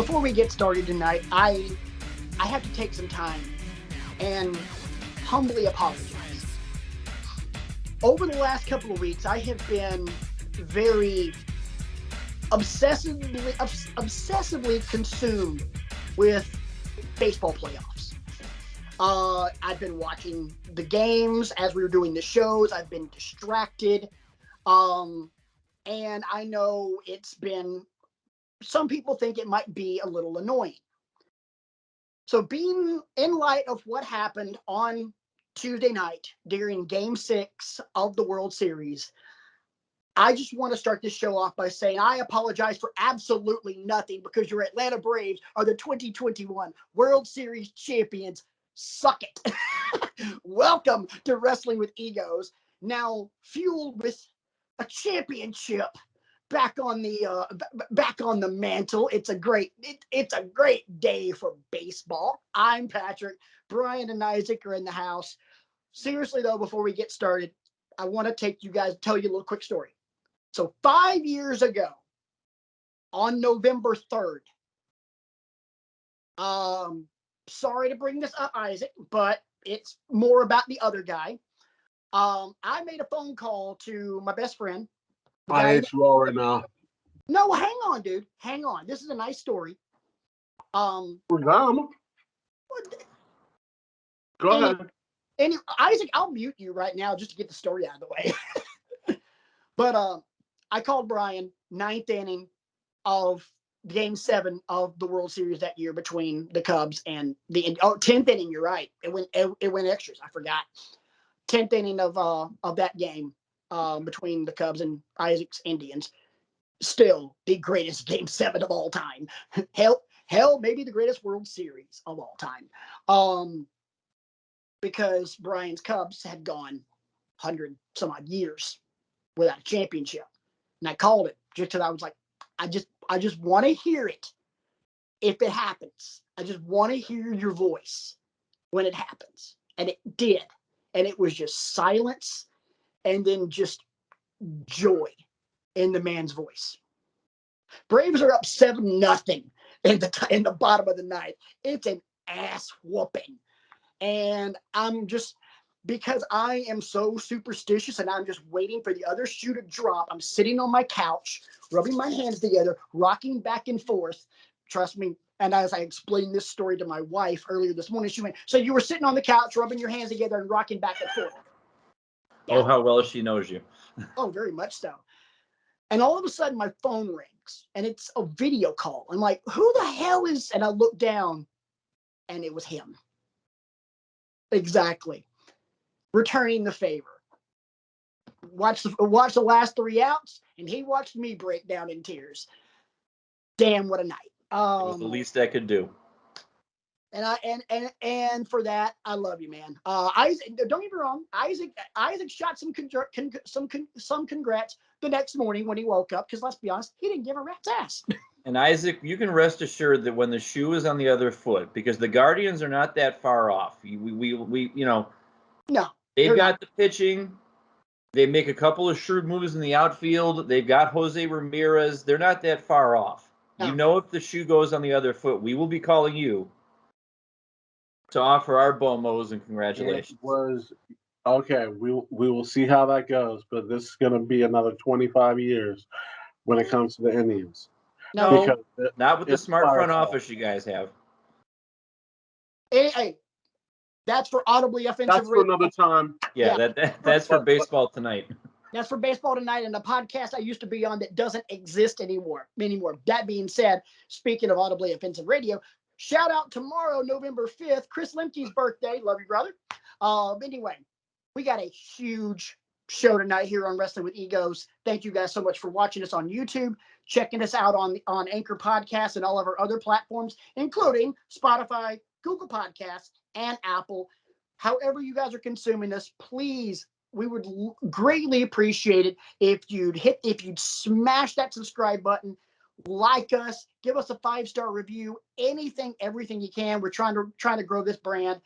before we get started tonight, I have to take some time and humbly apologize. Over the last couple of weeks, I have been very obsessively consumed with baseball playoffs. I've been watching the games as we were doing the shows. I've been distracted. And I know some people think it might be a little annoying. So being in light of what happened on Tuesday night during Game 6 of the World Series, I just want to start this show off by saying I apologize for absolutely nothing because your Atlanta Braves are the 2021 World Series champions. Suck it. Welcome to Wrestling with Egos, now fueled with a championship back on the mantle. It's a great day for baseball. I'm Patrick. Brian and Isaac are in the house. Seriously though, before we get started, I want to tell you a little quick story. So 5 years ago, on November 3rd, sorry to bring this up, Isaac, but it's more about the other guy. I made a phone call to my best friend. I hate you all right now. No, hang on, dude. Hang on. This is a nice story. We're done. Go ahead. And Isaac, I'll mute you right now just to get the story out of the way. But I called Brian, 9th inning of Game 7 of the World Series that year between the Cubs and the 10th inning. You're right. It went extras. I forgot. 10th inning of that game between the Cubs and Isaac's Indians. Still the greatest Game 7 of all time. Hell, maybe the greatest World Series of all time. Because Brian's Cubs had gone 100 some odd years without a championship. And I called it just because I was like, I just want to hear it if it happens. I just want to hear your voice when it happens. And it did. And it was just silence and then just joy in the man's voice. Braves are up 7-0 in the bottom of the ninth. It's an ass whooping. And because I am so superstitious and I'm just waiting for the other shoe to drop, I'm sitting on my couch, rubbing my hands together, rocking back and forth. Trust me. And as I explained this story to my wife earlier this morning, she went, "So you were sitting on the couch, rubbing your hands together and rocking back and forth." Yeah. Oh, how well she knows you. Oh, very much so. And all of a sudden my phone rings and it's a video call. I'm like, who the hell is, and I look down and it was him. Exactly. Returning the favor. Watch the last 3 outs, and he watched me break down in tears. Damn, what a night! It was the least I could do. And for that, I love you, man. Isaac, don't get me wrong. Isaac shot some congrats the next morning when he woke up. Because let's be honest, he didn't give a rat's ass. And Isaac, you can rest assured that when the shoe is on the other foot, because the Guardians are not that far off. We No, they've got the pitching. They make a couple of shrewd moves in the outfield. They've got Jose Ramirez. They're not that far off. No. You know, if the shoe goes on the other foot, we will be calling you to offer our BOMOs and congratulations. It was okay. We will see how that goes, but this is going to be another 25 years when it comes to the Indians. No, not with the smart front office you guys have. Hey, that's for audibly offensive. That's for another time. Yeah. That's for baseball tonight. That's for baseball tonight and the podcast I used to be on that doesn't exist anymore. That being said, speaking of audibly offensive radio, shout out tomorrow, November 5th, Chris Lemke's birthday. Love you, brother. Anyway, we got a huge show tonight here on Wrestling with Egos. Thank you guys so much for watching us on YouTube, checking us out on Anchor Podcasts and all of our other platforms, including Spotify, Google Podcasts, and Apple. However you guys are consuming this, please, we would greatly appreciate it if you'd smash that subscribe button, like us, give us a 5-star review, everything you can. We're trying to grow this brand.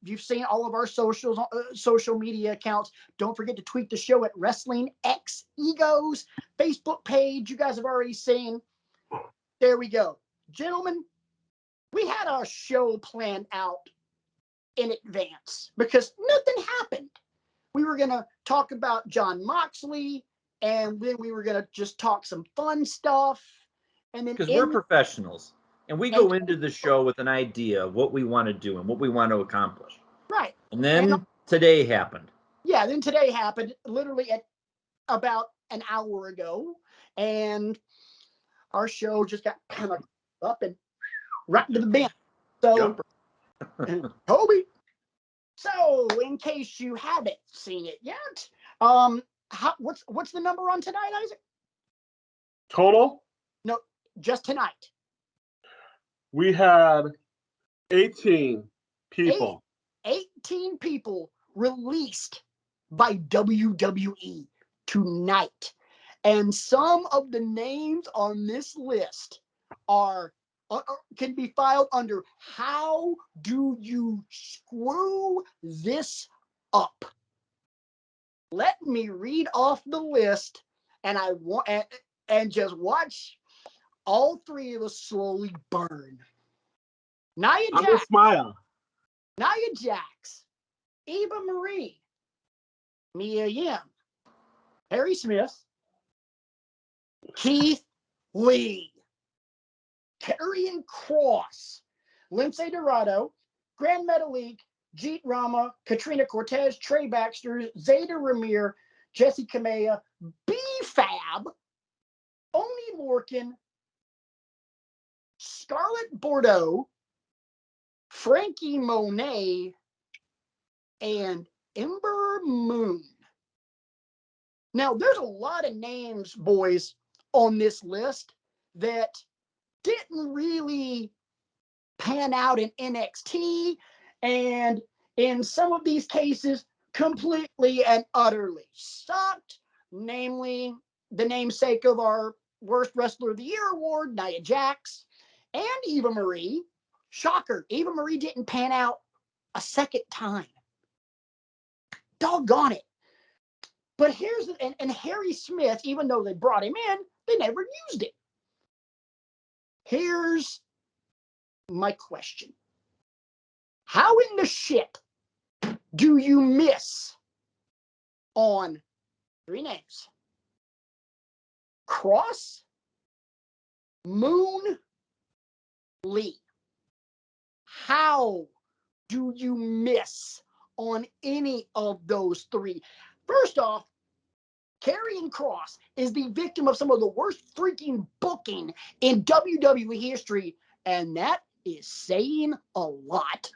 You've seen all of our social media accounts. Don't forget to tweet the show at Wrestling X Egos. Facebook page, you guys have already seen. There we go. Gentlemen, we had our show planned out in advance because nothing happened. We were going to talk about John Moxley, and then we were going to just talk some fun stuff. And then because we're professionals and we go into the show with an idea of what we want to do and what we want to accomplish. Right. And then today happened. Yeah, then today happened literally at about an hour ago. And our show just got kind of up and right into the bin. So, Toby. So, in case you haven't seen it yet, what's the number on tonight, Isaac? Total? No, just tonight. We had 18 people. 18 people released by WWE tonight. And some of the names on this list can be filed under how do you screw this up? Let me read off the list, and I want and just watch all three of us slowly burn. Nia I'm gonna smile. Nia Jax, Eva Marie, Mia Yim, Harry Smith, Keith Lee, Karrion Kross, Lindsay Dorado, Grand Metalik, Jeet Rama, Katrina Cortez, Trey Baxter, Zayda Ramir, Jesse Kamea, B-Fab, Oni Lorcan, Scarlett Bordeaux, Frankie Monet, and Ember Moon. Now, there's a lot of names, boys, on this list that didn't really pan out in NXT, and in some of these cases, completely and utterly sucked, namely the namesake of our Worst Wrestler of the Year award, Nia Jax, and Eva Marie. Shocker, Eva Marie didn't pan out a second time. Doggone it. But and Harry Smith, even though they brought him in, they never used it. Here's my question. How in the shit do you miss on three names? Kross, Moon, Lee. How do you miss on any of those three? First off, Karrion Kross is the victim of some of the worst freaking booking in WWE history, and that is saying a lot.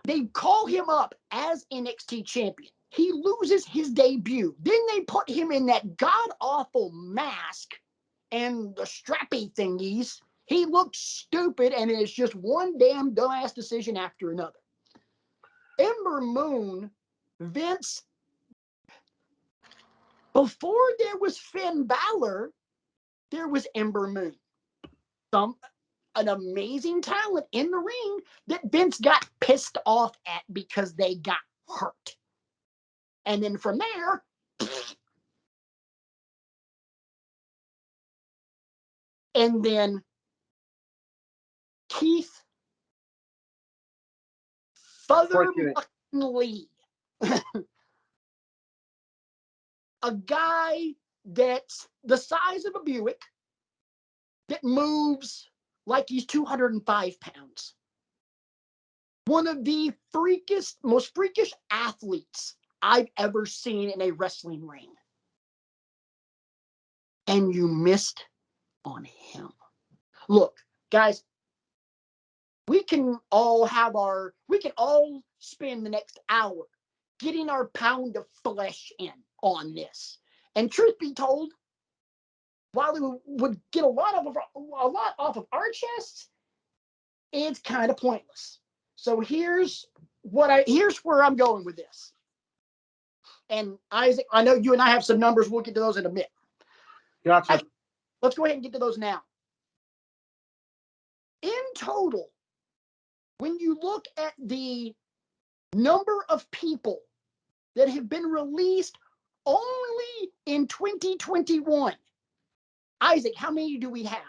They call him up as NXT champion. He loses his debut. Then they put him in that god-awful mask and the strappy thingies. He looks stupid, and it's just one damn dumbass decision after another. Ember Moon, Vince, before there was Finn Balor, there was Ember Moon. An amazing talent in the ring that Vince got pissed off at because they got hurt. And then from there, and then Keith Lee, a guy that's the size of a Buick that moves like he's 205 pounds. One of the most freakish athletes I've ever seen in a wrestling ring. And you missed on him. Look, guys, we can all spend the next hour getting our pound of flesh in on this. And truth be told, while we would get a lot off of our chests, it's kind of pointless. So here's where I'm going with this. And Isaac, I know you and I have some numbers. We'll get to those in a minute. Gotcha. Let's go ahead and get to those now. In total, when you look at the number of people that have been released only in 2021, Isaac, how many do we have?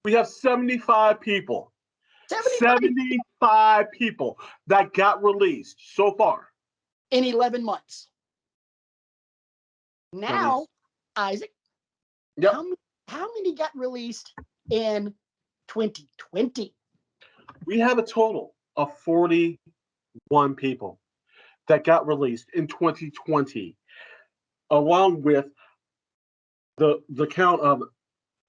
We have 75 people. 75 people that got released so far. In 11 months. Now, Isaac, yep. how many got released in 2020? We have a total of 41 people that got released in 2020, along with the count of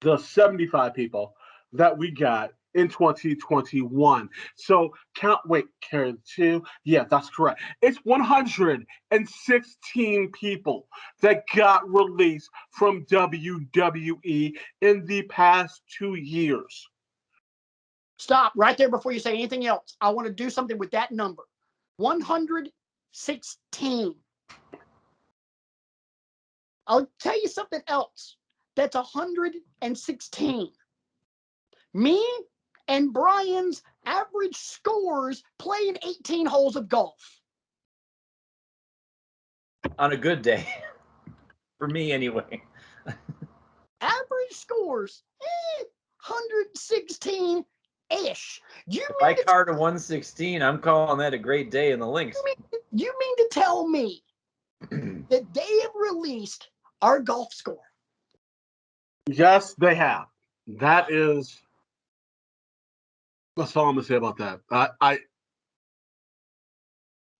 the 75 people that we got in 2021. So carry 2. Yeah, that's correct. It's 116 people that got released from WWE in the past 2 years. Stop right there before you say anything else. I want to do something with that number. 116. I'll tell you something else. That's 116. Me and Brian's average scores playing 18 holes of golf. On a good day. For me, anyway. Average scores, 116-ish. If I card a 116, I'm calling that a great day in the links. You mean to tell me that they have released our golf score? Yes, they have. That's all I'm gonna say about that.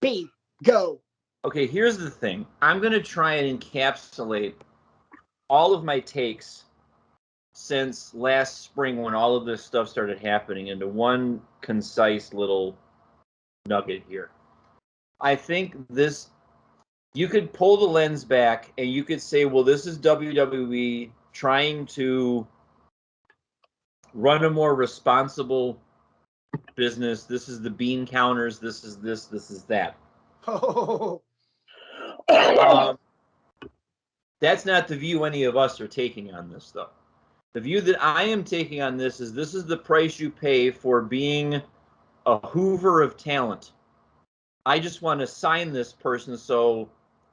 B, go. Okay, here's the thing. I'm gonna try and encapsulate all of my takes since last spring when all of this stuff started happening into one concise little nugget here. I think you could pull the lens back and you could say, well, this is WWE trying to run a more responsible business. This is the bean counters. This is this is that. Oh. That's not the view any of us are taking on this, though. The view that I am taking on this is the price you pay for being a hoover of talent. I just want to sign this person so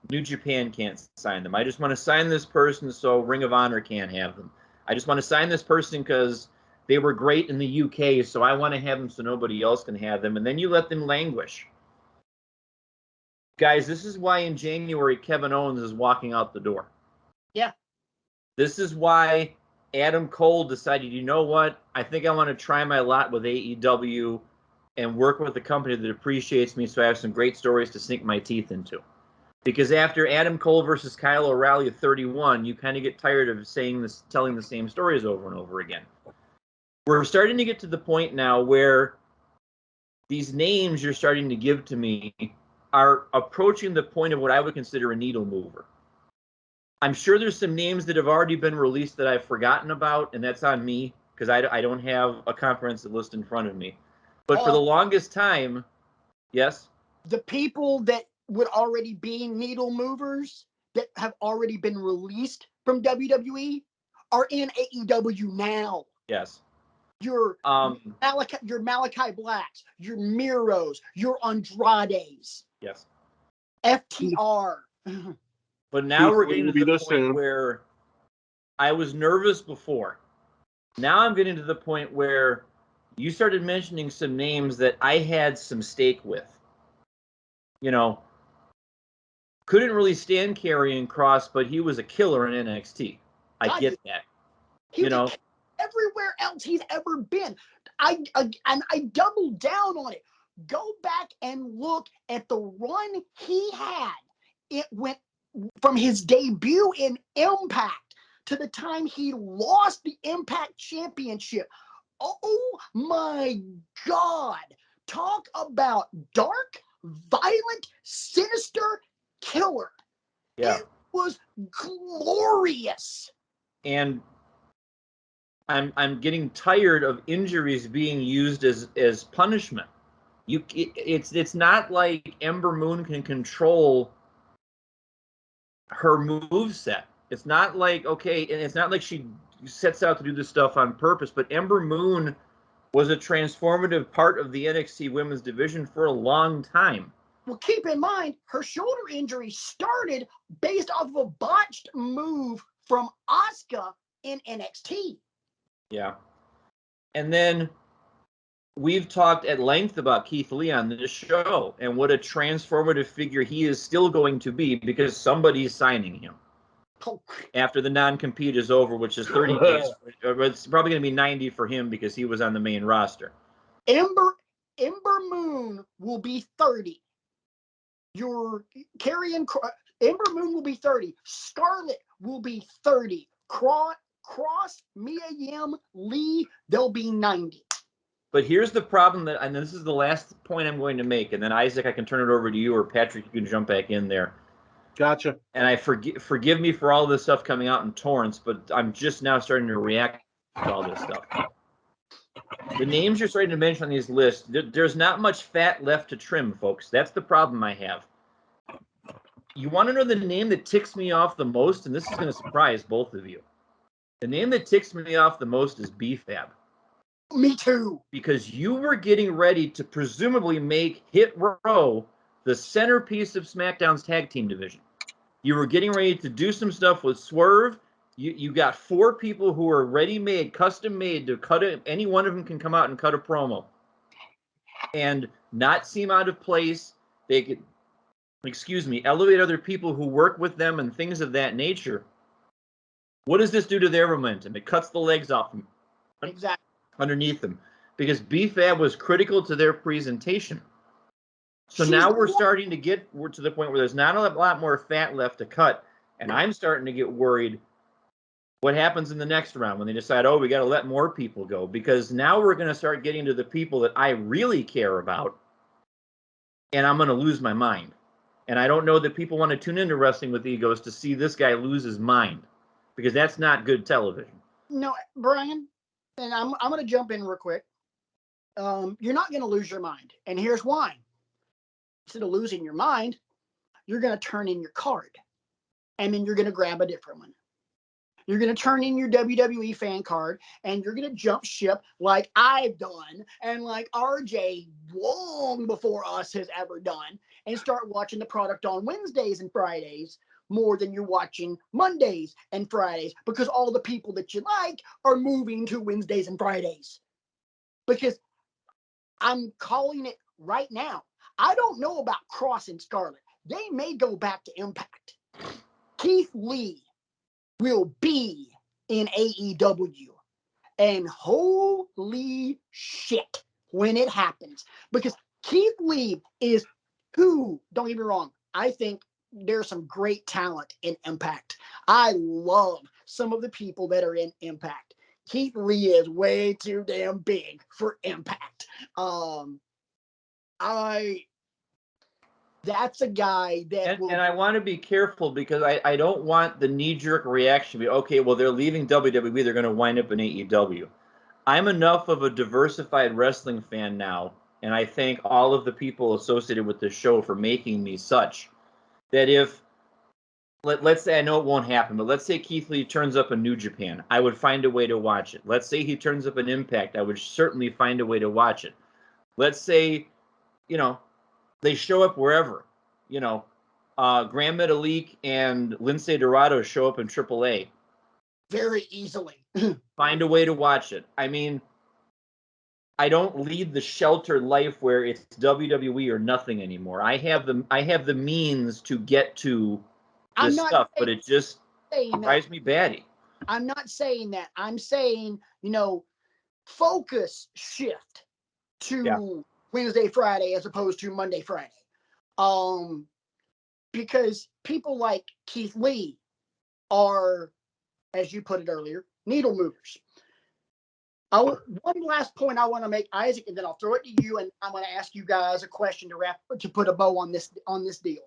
New Japan can't sign them. I just want to sign this person so Ring of Honor can't have them. I just want to sign this person because they were great in the UK, so I want to have them so nobody else can have them. And then you let them languish. Guys, this is why in January Kevin Owens is walking out the door. Yeah. This is why Adam Cole decided, you know what? I think I want to try my lot with AEW and work with a company that appreciates me so I have some great stories to sink my teeth into. Because after Adam Cole versus Kyle O'Reilly at 31, you kind of get tired of telling the same stories over and over again. We're starting to get to the point now where these names you're starting to give to me are approaching the point of what I would consider a needle mover. I'm sure there's some names that have already been released that I've forgotten about, and that's on me because I don't have a comprehensive list in front of me. But for the longest time, yes? The people that would already be needle movers that have already been released from WWE are in AEW now. Yes. Your Malachi Blacks, your Miros, your Andrades. Yes. FTR. But now we're getting to the point where I was nervous before. Now I'm getting to the point where you started mentioning some names that I had some stake with. You know, couldn't really stand Karrion Kross, but he was a killer in NXT. I get that. He was everywhere else he's ever been. I doubled down on it. Go back and look at the run he had. It went from his debut in Impact to the time he lost the Impact Championship. Oh my God. Talk about dark, violent, sinister killer. Yeah. It was glorious. And I'm getting tired of injuries being used as punishment. It's not like Ember Moon can control her moveset. It's not like, okay, and it's not like she sets out to do this stuff on purpose, but Ember Moon was a transformative part of the NXT women's division for a long time. Well, keep in mind, her shoulder injury started based off of a botched move from Asuka in NXT. Yeah. And then we've talked at length about Keith Lee on this show and what a transformative figure he is still going to be because somebody's signing him after the non-compete is over, which is 30 days. It's probably going to be 90 for him because he was on the main roster. Ember Moon will be 30. Your Ember Moon will be 30. Scarlet will be 30. Cross, Mia Yim, Lee, they'll be 90. But here's the problem and this is the last point I'm going to make, and then Isaac, I can turn it over to you, or Patrick, you can jump back in there. Gotcha. And I forgive me for all this stuff coming out in torrents, but I'm just now starting to react to all this stuff. The names you're starting to mention on these lists, there's not much fat left to trim, folks. That's the problem I have. You want to know the name that ticks me off the most, and this is going to surprise both of you. The name that ticks me off the most is BFAB. Me too. Because you were getting ready to presumably make Hit Row the centerpiece of SmackDown's tag team division. You were getting ready to do some stuff with Swerve. You got 4 people who are ready-made, custom-made to cut it. Any one of them can come out and cut a promo and not seem out of place. They could, elevate other people who work with them and things of that nature. What does this do to their momentum? It cuts the legs off them. Exactly. Underneath them, because BFAB was critical to their presentation. So now we're starting to get to the point where there's not a lot more fat left to cut, and I'm starting to get worried what happens in the next round when they decide, we got to let more people go, because now we're going to start getting to the people that I really care about, and I'm going to lose my mind. And I don't know that people want to tune into Wrestling with Egos to see this guy lose his mind, because that's not good television. No, Brian, and I'm going to jump in real quick. You're not going to lose your mind. And here's why. Instead of losing your mind, you're going to turn in your card. And then you're going to grab a different one. You're going to turn in your WWE fan card, and you're going to jump ship like I've done and like RJ long before us has ever done, and start watching the product on Wednesdays and Fridays more than you're watching Mondays and Fridays, because all the people that you like are moving to Wednesdays and Fridays. Because I'm calling it right now. I don't know about Cross and Scarlet. They may go back to Impact. Keith Lee will be in AEW. And holy shit when it happens. Because Keith Lee is who, don't get me wrong, I think there's some great talent in Impact. I love some of the people that are in Impact. Keith Lee is way too damn big for Impact. That's a guy that and I want to be careful, because I don't want the knee-jerk reaction to be, okay, well, they're leaving WWE, they're going to wind up in AEW. I'm enough of a diversified wrestling fan now, and I thank all of the people associated with this show for making me such, that if, let's say, I know it won't happen, but let's say Keith Lee turns up in New Japan, I would find a way to watch it. Let's say he turns up in Impact, I would certainly find a way to watch it. Let's say, they show up wherever, Grand Metalik and Lindsay Dorado show up in AAA. Very easily. Find a way to watch it. I mean, I don't lead the sheltered life where it's WWE or nothing anymore. I have the means to get to this stuff, but it just drives me batty. I'm not saying that. I'm saying, focus shift to Wednesday, Friday as opposed to Monday, Friday. Because people like Keith Lee are, as you put it earlier, needle movers. One last point I want to make, Isaac, and then I'll throw it to you, and I'm going to ask you guys a question to put a bow on this deal.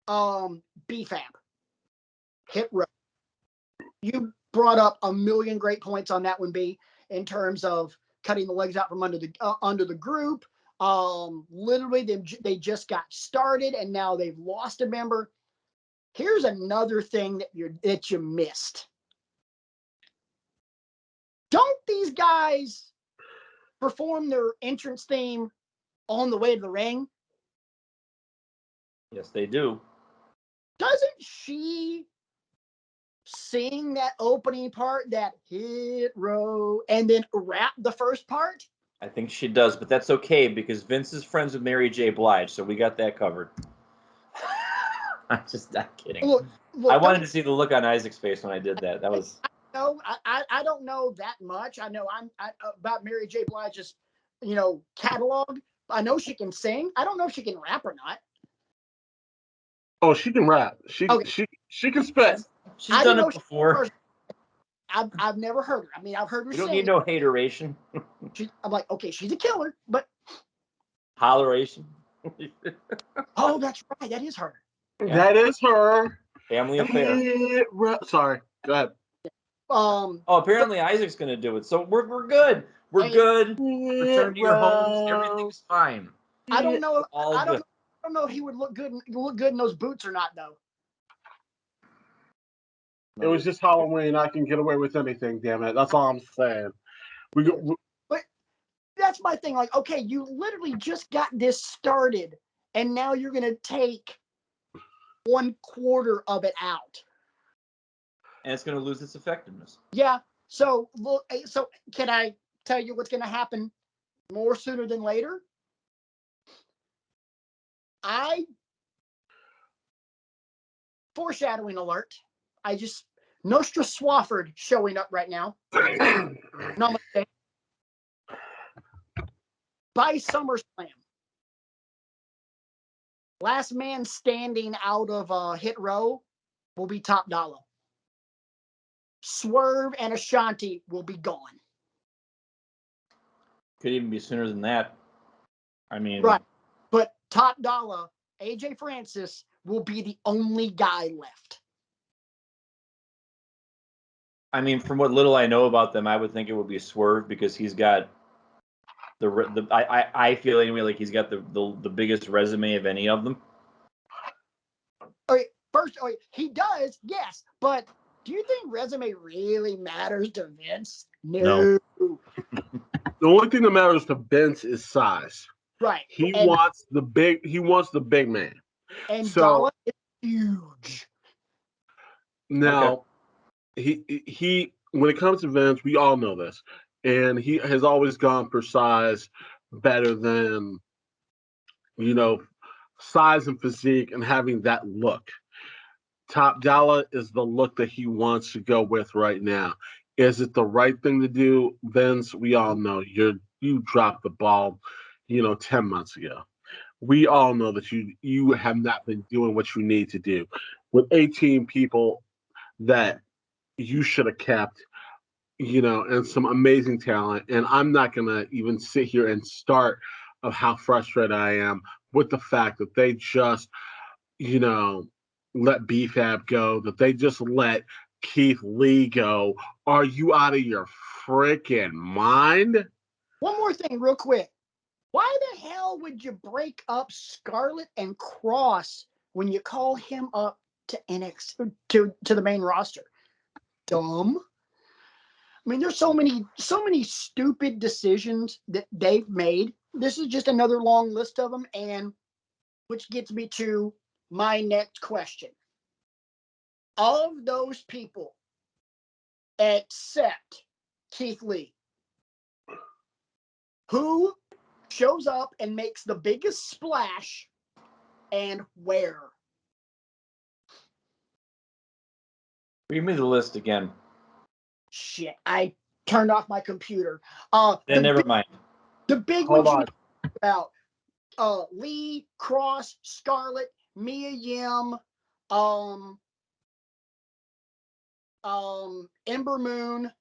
BFAB, Hit Row. You brought up a million great points on that one, B, in terms of cutting the legs out from under the group. Literally, they just got started, and now they've lost a member. Here's another thing that you missed. Don't these guys perform their entrance theme on the way to the ring? Yes, they do. Doesn't she sing that opening part, that hit row, and then rap the first part? I think she does, but that's okay because Vince is friends with Mary J. Blige, so we got that covered. I'm kidding. Look, I wanted to see the look on Isaac's face when I did that. That was. No, I don't know that much. I know about Mary J. Blige's, catalog. I know she can sing. I don't know if she can rap or not. Oh, she can rap. She can spit. She's done it before. I've never heard her. I mean, I've heard her You don't sing. need no hateration. I'm like, okay, she's a killer, but holleration. Oh, that's right. That is her. Yeah. That is her. Family affair. Sorry. Go ahead. Apparently Isaac's going to do it. So we're good. We're good. Return to your homes. Everything's fine. I don't know. I don't know if he would look good in those boots or not, though. It was just Halloween. I can get away with anything. Damn it. That's all I'm saying. But that's my thing. Like, okay, you literally just got this started, and now you're going to take 1/4 of it out. And it's going to lose its effectiveness. Yeah. So can I tell you what's going to happen more sooner than later? Foreshadowing alert. Nostra Swafford showing up right now. No mistake. By SummerSlam. Last man standing out of Hit Row will be Top Dollar. Swerve and Ashanti will be gone. Could even be sooner than that. I mean, right. But Top Dollar, AJ Francis, will be the only guy left. I mean, from what little I know about them, I would think it would be Swerve because he's got I feel anyway like he's got the biggest resume of any of them. Okay, first, he does, yes, but do you think resume really matters to Vince? No. The only thing that matters to Vince is size. Right. He wants the big man. And Dollar is huge. Now, he when it comes to Vince, we all know this, and he has always gone for size better than size and physique and having that look. Top Dollar is the look that he wants to go with right now. Is it the right thing to do, Vince? We all know you dropped the ball, 10 months ago. We all know that you have not been doing what you need to do with 18 people that you should have kept, and some amazing talent. And I'm not gonna even sit here and start of how frustrated I am with the fact that they just, let BFAB go, that they just let Keith Lee go. Are you out of your freaking mind? One more thing, real quick. Why the hell would you break up Scarlett and Cross when you call him up to NXT to the main roster? Dumb. I mean, there's so many stupid decisions that they've made. This is just another long list of them, and which gets me to my next question. Of those people, except Keith Lee, who shows up and makes the biggest splash, and where? Read me the list again. Shit, I turned off my computer. Then never mind. The big ones about Lee, Cross, Scarlett, Mia Yim, Ember Moon,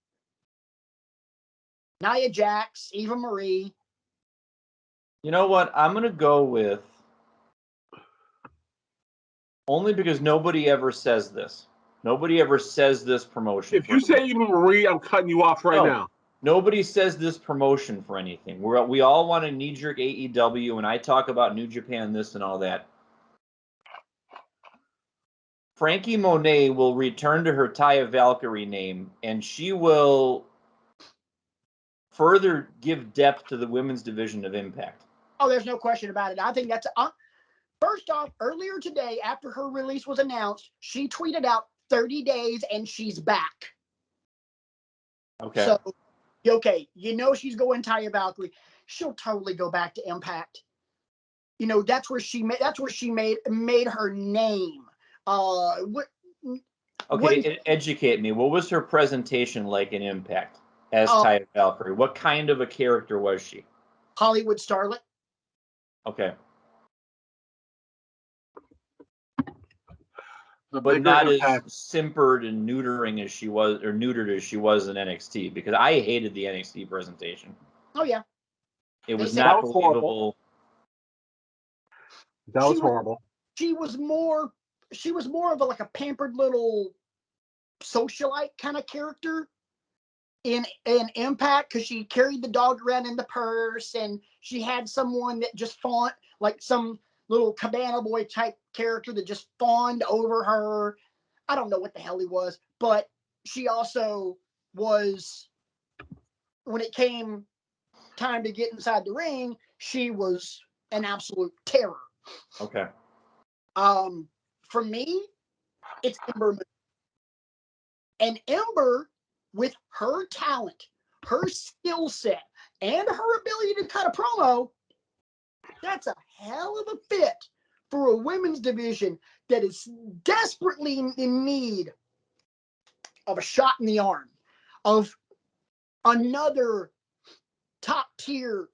Nia Jax, Eva Marie. You know what? I'm gonna go with only because nobody ever says this. Nobody ever says this promotion. If you say Eva Marie, I'm cutting you off now. Nobody says this promotion for anything. We all want a knee-jerk AEW, and I talk about New Japan this and all that. Frankie Monet will return to her Taya Valkyrie name, and she will further give depth to the women's division of Impact. Oh, there's no question about it. I think that's first off, earlier today, after her release was announced, she tweeted out 30 days and she's back. Okay. So, okay, she's going Taya Valkyrie. She'll totally go back to Impact. That's where she made her name. Educate me. What was her presentation like in Impact as Taya Valkyrie? What kind of a character was she? Hollywood starlet. Okay. But not as simpered and neutered as she was in NXT, because I hated the NXT presentation. Oh yeah. It was not believable. That was horrible. She was more of a pampered little socialite kind of character in Impact, because she carried the dog around in the purse, and she had someone that just fawned, like some little cabana boy type character that just fawned over her. I don't know what the hell he was, but she also was, when it came time to get inside the ring, she was an absolute terror. Okay. For me, it's Ember Moon. And Ember, with her talent, her skill set, and her ability to cut a promo, that's a hell of a fit for a women's division that is desperately in need of a shot in the arm, of another top-tier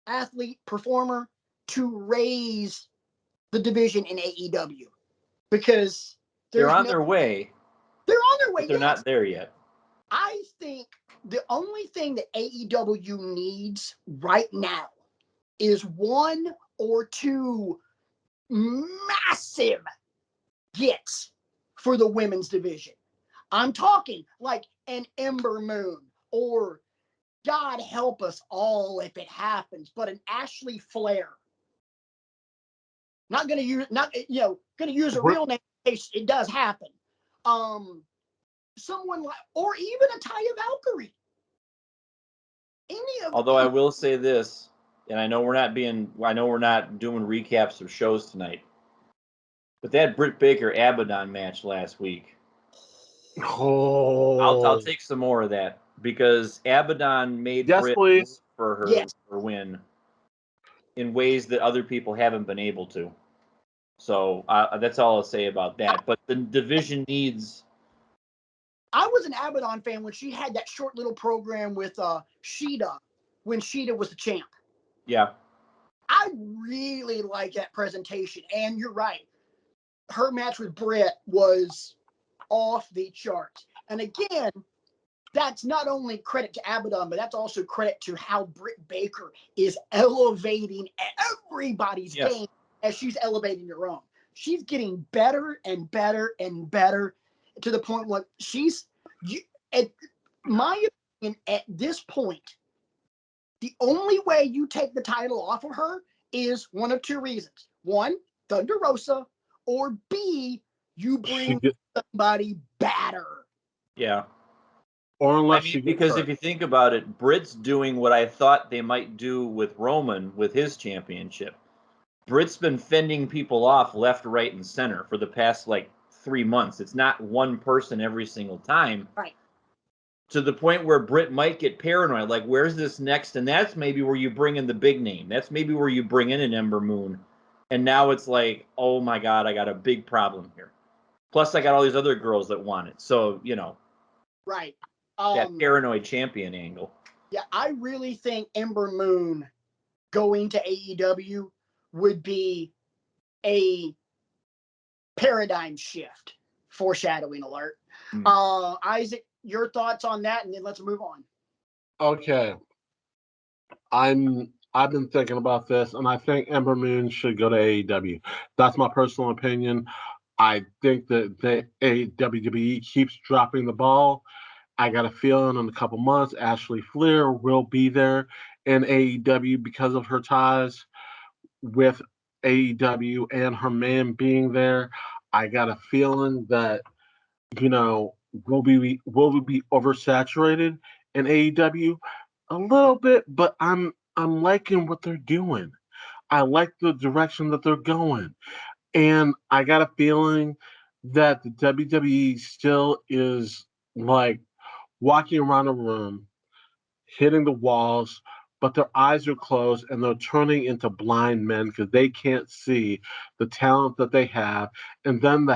athlete performer to raise the division in AEW. Because they're on their way. They're on their way. But they're not there yet. I think the only thing that AEW needs right now is one or two massive gets for the women's division. I'm talking like an Ember Moon, or God help us all if it happens, but an Ashley Flair. Not going to use a real name in case it does happen. Someone like, or even a Taya Valkyrie. Although I will say this, and I know we're not doing recaps of shows tonight, but that Britt Baker Abaddon match last week. Oh, I'll take some more of that, because Abaddon made Britt for her win in ways that other people haven't been able to. So that's all I'll say about that. But the division needs. I was an Abaddon fan when she had that short little program with Sheeta, when Sheeta was the champ. Yeah. I really like that presentation. And you're right. Her match with Britt was off the charts. And again, that's not only credit to Abaddon, but that's also credit to how Britt Baker is elevating everybody's game as she's elevating her own. She's getting better and better and better, to the point where at my opinion, at this point, the only way you take the title off of her is one of two reasons. One, Thunder Rosa, or B, you bring somebody better. Yeah. Or unless because if you think about it, Britt's doing what I thought they might do with Roman with his championship. Britt's been fending people off left, right, and center for the past 3 months. It's not one person every single time. Right. To the point where Britt might get paranoid, like, where's this next? And that's maybe where you bring in the big name. That's maybe where you bring in an Ember Moon. And now it's like, oh my God, I got a big problem here. Plus, I got all these other girls that want it. So, Right. That paranoid champion angle. Yeah, I really think Ember Moon going to AEW would be a paradigm shift. Foreshadowing alert. Isaac, your thoughts on that, and then let's move on. Okay. I've been thinking about this, and I think Ember Moon should go to AEW. That's my personal opinion. I think that the WWE keeps dropping the ball. I got a feeling in a couple months, Ashley Flair will be there in AEW because of her ties with AEW and her man being there. I got a feeling that, will we be oversaturated in AEW a little bit, but I'm liking what they're doing. I like the direction that they're going. And I got a feeling that the WWE still is like walking around a room, hitting the walls, but their eyes are closed and they're turning into blind men because they can't see the talent that they have, and then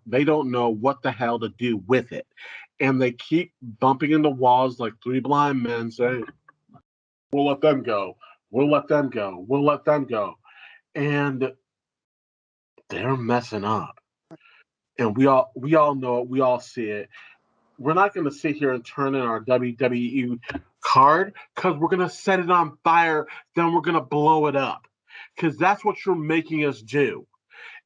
they don't know what the hell to do with it, and they keep bumping into walls like three blind men saying, "We'll let them go. We'll let them go. We'll let them go," and they're messing up. And we all know it. We all see it. We're not going to sit here and turn in our WWE card because we're going to set it on fire. Then we're going to blow it up because that's what you're making us do.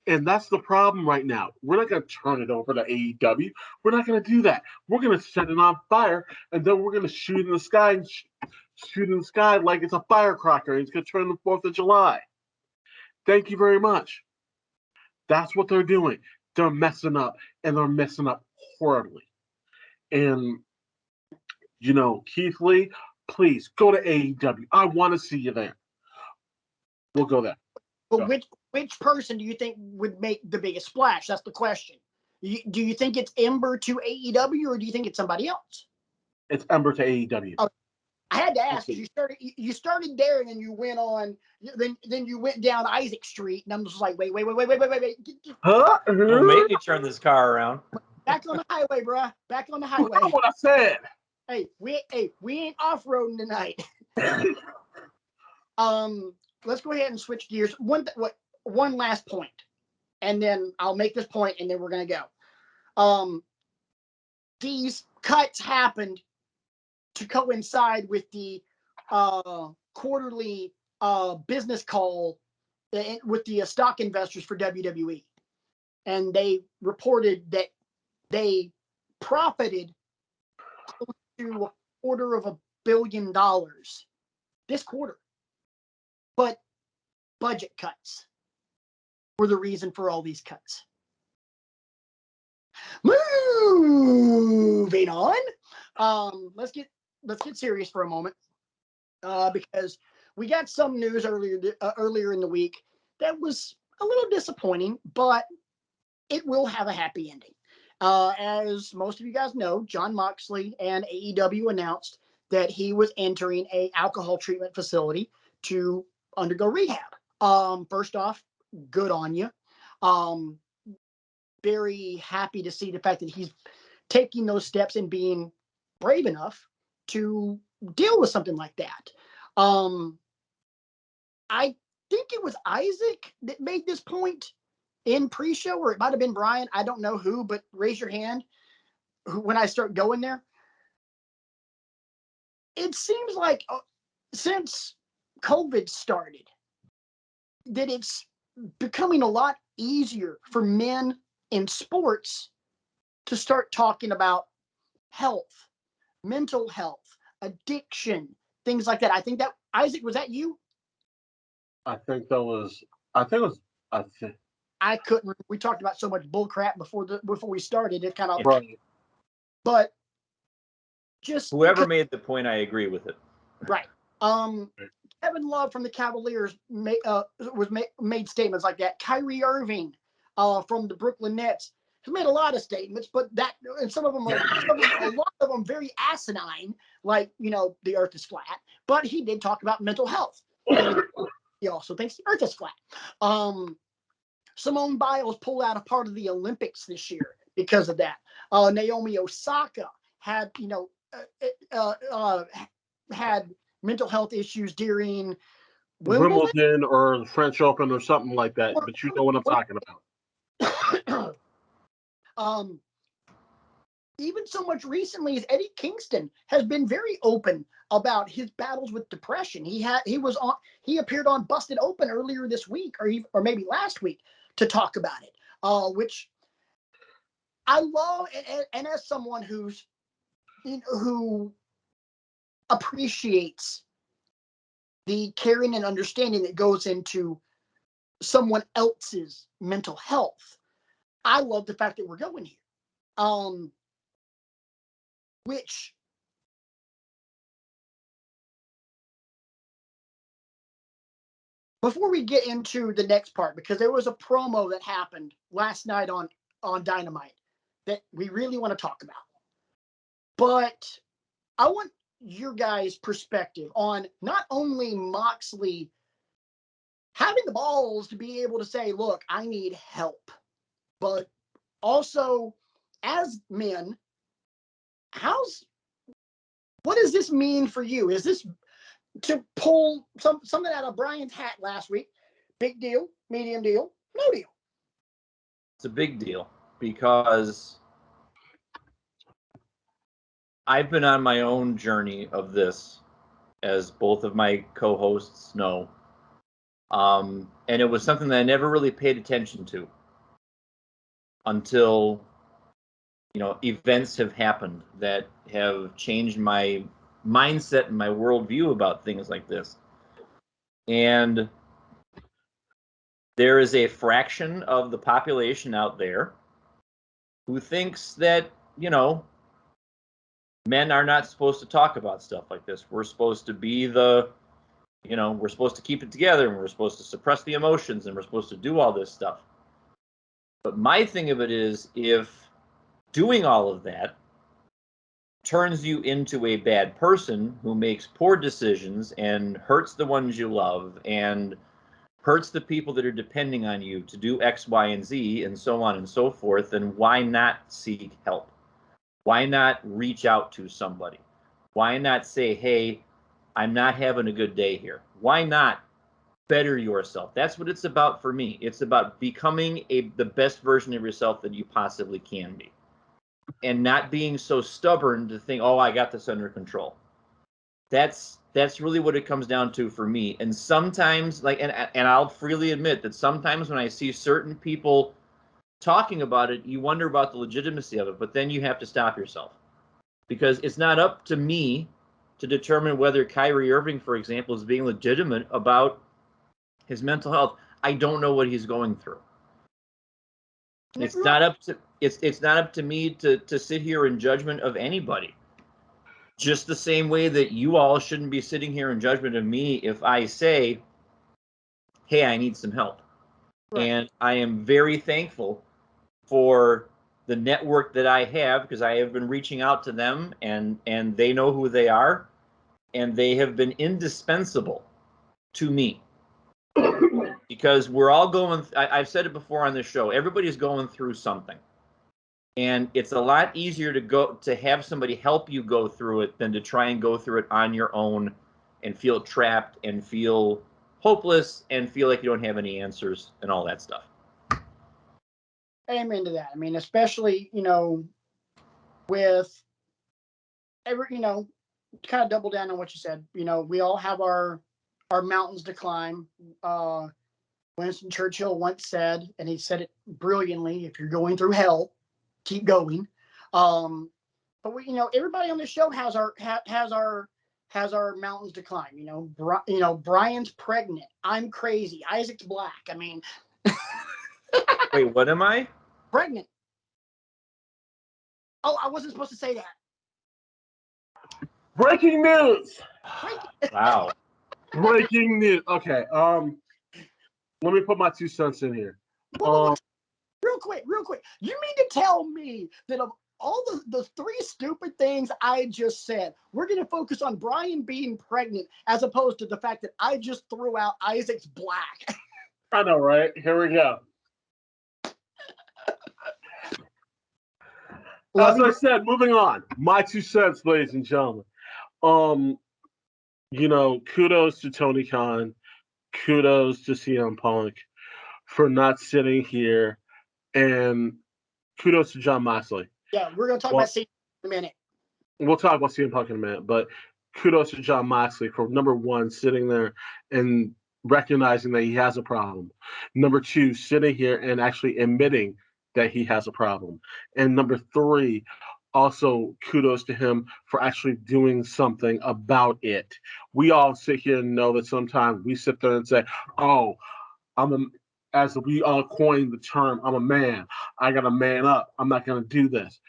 And that's the problem right now. We're not going to turn it over to AEW. We're not going to do that. We're going to set it on fire, and then we're going to shoot in the sky and shoot in the sky like it's a firecracker. It's going to turn the 4th of July. Thank you very much. That's what they're doing. They're messing up, and they're messing up horribly. And, Keith Lee, please go to AEW. I want to see you there. We'll go there. But which person do you think would make the biggest splash? That's the question. Do you think it's Ember to AEW, or do you think it's somebody else? It's Ember to AEW. Oh, I had to ask because you started there and then you went on. Then you went down Isaac Street, and I'm just like, wait. Huh? Don't make me turn this car around. Back on the highway, bruh. Back on the highway. That's what I said. Hey, we ain't off-roading tonight. Let's go ahead and switch gears. One last point, and then I'll make this point, and then we're gonna go. These cuts happened to coincide with the quarterly business call with the stock investors for WWE, and they reported that they profited close to $250 million this quarter. But budget cuts were the reason for all these cuts. Moving on. Let's get serious for a moment, because we got some news earlier in the week that was a little disappointing, but it will have a happy ending. As most of you guys know, Jon Moxley and AEW announced that he was entering an alcohol treatment facility to undergo rehab. First off, good on you. Very happy to see the fact that he's taking those steps and being brave enough to deal with something like that. I think it was Isaac that made this point in pre-show, or it might have been Brian. I don't know who, but raise your hand when I start going there. It seems like since COVID started, that it's becoming a lot easier for men in sports to start talking about health, mental health, addiction, things like that. I think that, Isaac, was that you? I think it was. I couldn't. We talked about so much bull crap before we started. It kind of. Right. But just whoever made the point, I agree with it. Right. Kevin Love from the Cavaliers made statements like that. Kyrie Irving from the Brooklyn Nets has made a lot of statements, but some of them a lot of them very asinine, like, the earth is flat. But he did talk about mental health. He also thinks the earth is flat. Simone Biles pulled out a part of the Olympics this year because of that. Naomi Osaka had had mental health issues during Wimbledon or the French Open or something like that, but you know what I'm talking about. Even so much recently as Eddie Kingston has been very open about his battles with depression. He appeared on Busted Open earlier this week, or maybe last week, to talk about it, which I love, and as someone who appreciates the caring and understanding that goes into someone else's mental health, I love the fact that we're going here. Which before we get into the next part, because there was a promo that happened last night on on Dynamite that we really want to talk about. But I want your guys' perspective on not only Moxley having the balls to be able to say, look, I need help, but also as men, what does this mean for you? Is this to pull something out of Brian's hat last week? Big deal, medium deal, no deal. It's a big deal because I've been on my own journey of this, as both of my co-hosts know. And it was something that I never really paid attention to until, events have happened that have changed my mindset and my worldview about things like this. And there is a fraction of the population out there who thinks that, men are not supposed to talk about stuff like this. We're supposed to be we're supposed to keep it together, and we're supposed to suppress the emotions, and we're supposed to do all this stuff. But my thing of it is, if doing all of that turns you into a bad person who makes poor decisions and hurts the ones you love and hurts the people that are depending on you to do X, Y, and Z, and so on and so forth, then why not seek help? Why not reach out to somebody? Why not say, hey, I'm not having a good day here? Why not better yourself? That's what it's about for me. It's about becoming the best version of yourself that you possibly can be. And not being so stubborn to think, oh, I got this under control. That's really what it comes down to for me. And sometimes, and I'll freely admit that sometimes when I see certain people talking about it, you wonder about the legitimacy of it, but then you have to stop yourself, because it's not up to me to determine whether Kyrie Irving, for example, is being legitimate about his mental health. I don't know what he's going through. It's not up to me to sit here in judgment of anybody. Just the same way that you all shouldn't be sitting here in judgment of me if I say, hey, I need some help. Right. And I am very thankful for the network that I have, because I have been reaching out to them, and they know who they are, and they have been indispensable to me. Because we're all I've said it before on this show, everybody's going through something. And it's a lot easier to have somebody help you go through it than to try and go through it on your own and feel trapped and feel hopeless and feel like you don't have any answers and all that stuff. Amen to that. I mean, especially, with kind of double down on what you said. We all have our mountains to climb. Winston Churchill once said, and he said it brilliantly, if you're going through hell, keep going. But we, everybody on the show has our mountains to climb. Brian's pregnant. I'm crazy. Isaac's black. I mean, wait, what am I? Pregnant. Oh, I wasn't supposed to say that. Breaking news. Wow. Breaking news. Okay. Let me put my 2 cents in here. Real quick. You mean to tell me that of all the 3 stupid things I just said, we're going to focus on Brian being pregnant as opposed to the fact that I just threw out Isaac's black? I know, right? Here we go. As I said, moving on. My 2 cents, ladies and gentlemen. Kudos to Tony Khan. Kudos to CM Punk for not sitting here, and kudos to Jon Moxley. Yeah, we're going to talk about CM in a minute. We'll talk about CM Punk in a minute, but kudos to Jon Moxley for, number 1, sitting there and recognizing that he has a problem. Number 2, sitting here and actually admitting that he has a problem. And number 3, also kudos to him for actually doing something about it. We all sit here and know that sometimes we sit there and say, oh, as we all coined the term, I'm a man. I got to man up. I'm not going to do this.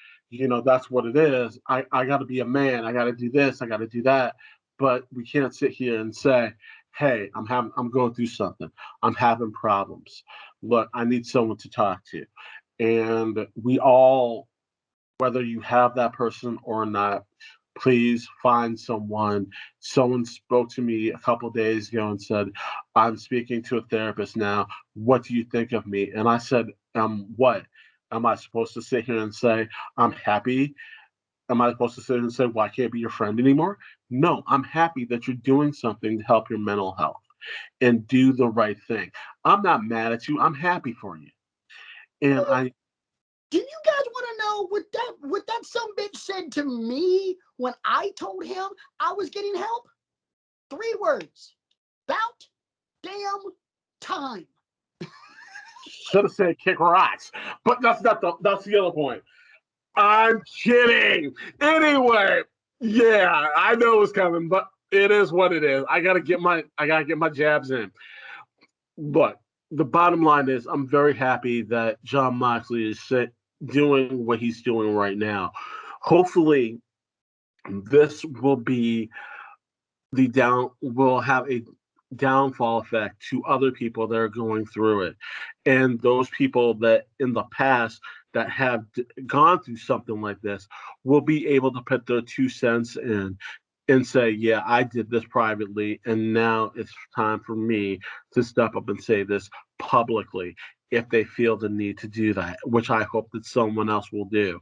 That's what it is. I got to be a man. I got to do this. I got to do that. But we can't sit here and say, hey, I'm going through something. I'm having problems. Look, I need someone to talk to. And we all, whether you have that person or not, please find someone. Someone spoke to me a couple days ago and said, I'm speaking to a therapist now. What do you think of me? And I said, what? Am I supposed to sit here and say, I'm happy? Am I supposed to sit here and say, well, I can't be your friend anymore? No, I'm happy that you're doing something to help your mental health and do the right thing. I'm not mad at you. I'm happy for you. And I Do you guys want to know what that some bitch said to me when I told him I was getting help? 3 words. About damn time. should have said kick rocks, but that's the other point. I'm kidding. Anyway, yeah, I know it's coming, but it is what it is. I gotta get my jabs in. But the bottom line is, I'm very happy that Jon Moxley is doing what he's doing right now. Hopefully, this will be will have a downfall effect to other people that are going through it, and those people that in the past that have gone through something like this will be able to put their 2 cents in and say, yeah, I did this privately, and now it's time for me to step up and say this publicly if they feel the need to do that, which I hope that someone else will do.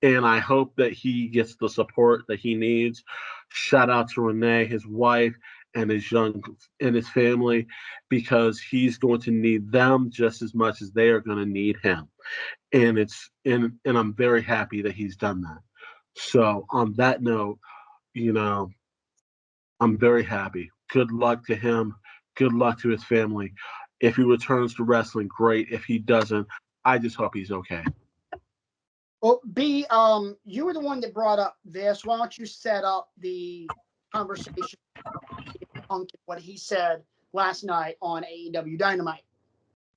And I hope that he gets the support that he needs. Shout out to Renee, his wife, and his family, because he's going to need them just as much as they are going to need him. And I'm very happy that he's done that. So on that note, you know, I'm very happy. Good luck to him. Good luck to his family. If he returns to wrestling, great. If he doesn't, I just hope he's okay. Well, B, you were the one that brought up this. Why don't you set up the conversation on what he said last night on AEW Dynamite?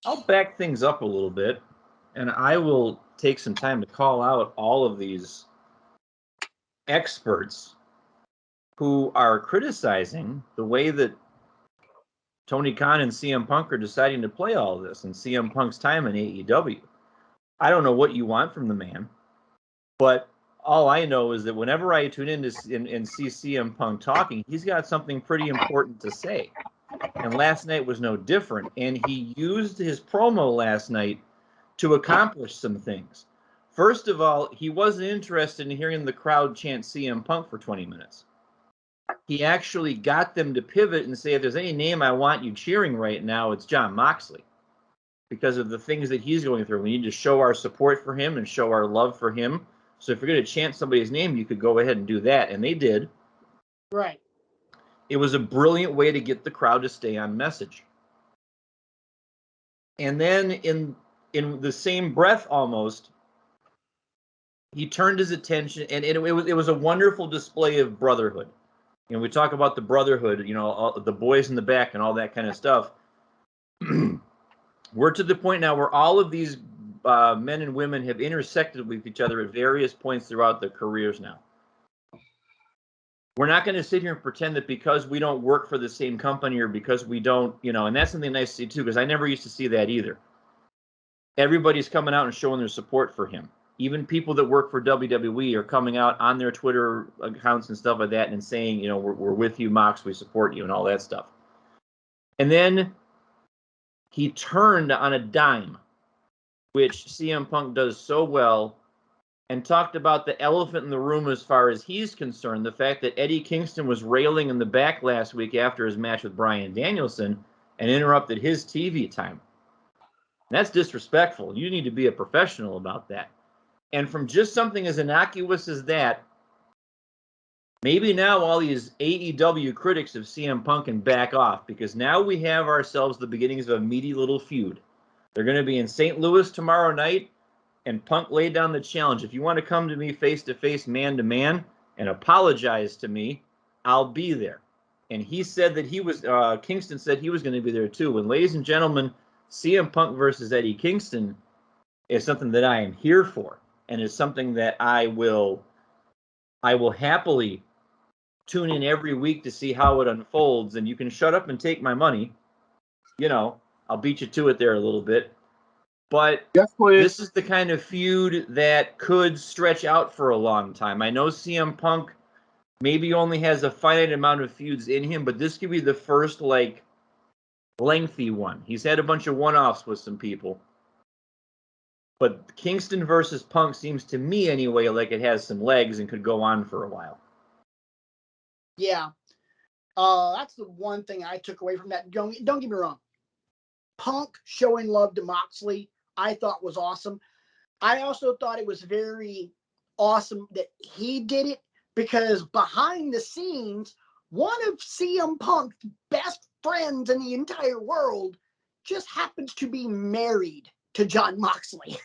I'll back things up a little bit, and I will take some time to call out all of these experts who are criticizing the way that Tony Khan and CM Punk are deciding to play all of this and CM Punk's time in AEW. I don't know what you want from the man, but all I know is that whenever I tune in and see CM Punk talking, he's got something pretty important to say. And last night was no different. And he used his promo last night to accomplish some things. First of all, he wasn't interested in hearing the crowd chant CM Punk for 20 minutes. He actually got them to pivot and say, if there's any name I want you cheering right now, it's Jon Moxley. Because of the things that he's going through. We need to show our support for him and show our love for him. So if you're going to chant somebody's name, you could go ahead and do that. And they did. Right. It was a brilliant way to get the crowd to stay on message. And then in the same breath almost, he turned his attention, and it was a wonderful display of brotherhood. You know, we talk about the brotherhood, you know, the boys in the back and all that kind of stuff. We're to the point now where all of these men and women have intersected with each other at various points throughout their careers now. We're not going to sit here and pretend that because we don't work for the same company or because we don't, you know, and that's something nice to see too, because I never used to see that either. Everybody's coming out and showing their support for him. Even people that work for WWE are coming out on their Twitter accounts and stuff like that and saying, you know, we're with you, Mox, we support you, and all that stuff. And then he turned on a dime, which CM Punk does so well, and talked about the elephant in the room as far as he's concerned, the fact that Eddie Kingston was railing in the back last week after his match with Bryan Danielson and interrupted his TV time. That's disrespectful. You need to be a professional about that. And from just something as innocuous as that, maybe now all these AEW critics of CM Punk can back off, because now we have ourselves the beginnings of a meaty little feud. They're going to be in St. Louis tomorrow night, and Punk laid down the challenge. If you want to come to me face-to-face, man-to-man, and apologize to me, I'll be there. And he said that Kingston said he was going to be there too. And ladies and gentlemen, CM Punk versus Eddie Kingston is something that I am here for. And it's something that I will happily tune in every week to see how it unfolds. And you can shut up and take my money. You know, I'll beat you to it there a little bit. But Yes, please. this is the kind of feud that could stretch out for a long time. I know CM Punk maybe only has a finite amount of feuds in him, but this could be the first, like, lengthy one. He's had a bunch of one-offs with some people. But Kingston versus Punk seems to me, anyway, like it has some legs and could go on for a while. Yeah. That's the one thing I took away from that. Don't get me wrong. Punk showing love to Moxley, I thought was awesome. I also thought it was very awesome that he did it because behind the scenes, one of CM Punk's best friends in the entire world just happens to be married to Jon Moxley.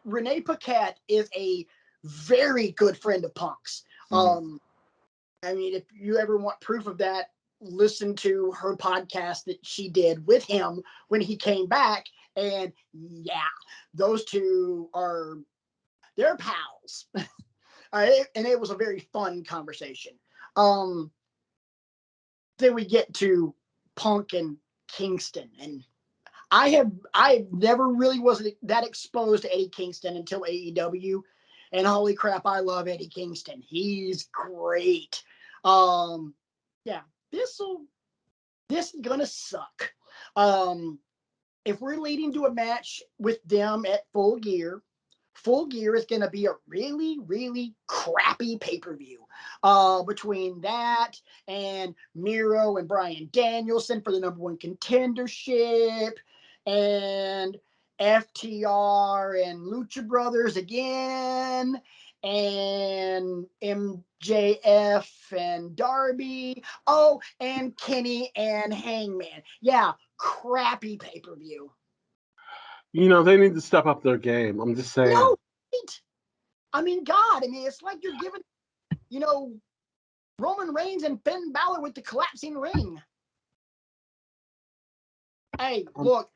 Renee Paquette is a very good friend of Punk's. I mean, if you ever want proof of that, listen to her podcast that she did with him when he came back. And yeah, those two they're pals. And it was a very fun conversation. Then we get to Punk and Kingston, and I never really was that exposed to Eddie Kingston until AEW, and holy crap, I love Eddie Kingston. He's great. Yeah, this is gonna suck. If we're leading to a match with them at Full Gear is going to be a really, really crappy pay-per-view. Between that and Miro and Bryan Danielson for the #1 contendership, and FTR and Lucha Brothers again, and MJF and Darby. Oh, and Kenny and Hangman. Yeah, crappy pay-per-view. They need to step up their game. I'm just saying. No, I mean, God, it's like you're giving, Roman Reigns and Finn Balor with the collapsing ring. Hey, look,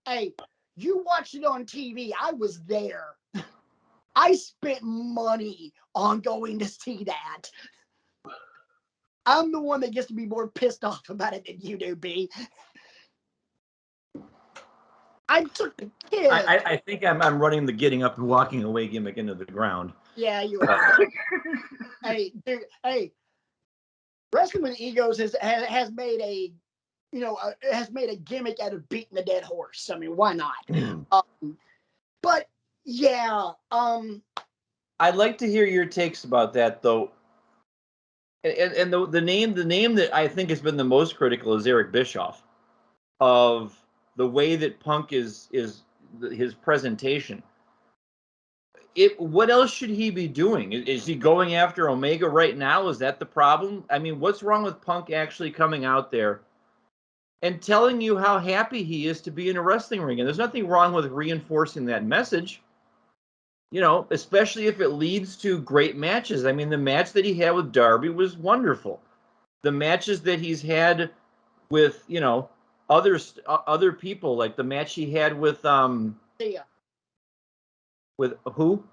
hey, you watched it on TV. I was there. I spent money on going to see that. I'm the one that gets to be more pissed off about it than you do, B. I took the kid. I think I'm running the getting up and walking away gimmick into the ground. Yeah, you are. Hey, dude, hey, Wrestling with Egos has made a gimmick out of beating the dead horse. I mean, why not? But yeah, I'd like to hear your takes about that, though. And the name that I think has been the most critical is Eric Bischoff, of the way that Punk is his presentation. What else should he be doing? Is he going after Omega right now? Is that the problem? I mean, what's wrong with Punk actually coming out there and telling you how happy he is to be in a wrestling ring? And there's nothing wrong with reinforcing that message, especially if it leads to great matches. I mean, the match that he had with Darby was wonderful. The matches that he's had with, other people, like the match he had with with who?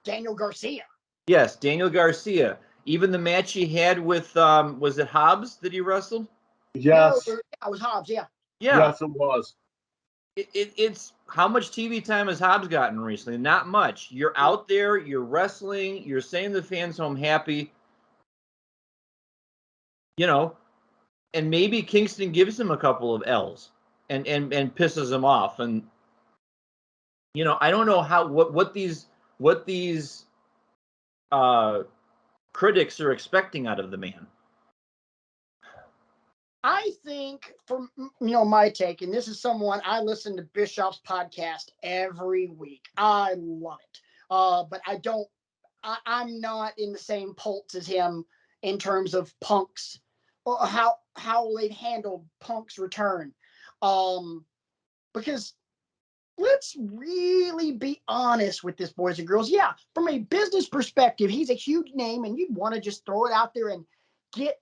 Daniel Garcia. Yes, Daniel Garcia. Even the match he had with was it Hobbs that he wrestled? Yes. No, it was Hobbs. Yeah. Yeah. Yes, it was. It's how much TV time has Hobbs gotten recently? Not much. You're out there, you're wrestling, you're sending the fans home happy. And maybe Kingston gives him a couple of L's and pisses him off. And I don't know what these critics are expecting out of the man. I think, from my take, and this is someone I listen to Bischoff's podcast every week. I love it, but I'm not in the same pulse as him in terms of Punk's or how they've handled Punk's return, because let's really be honest with this, boys and girls. Yeah, from a business perspective, he's a huge name, and you'd want to just throw it out there and get,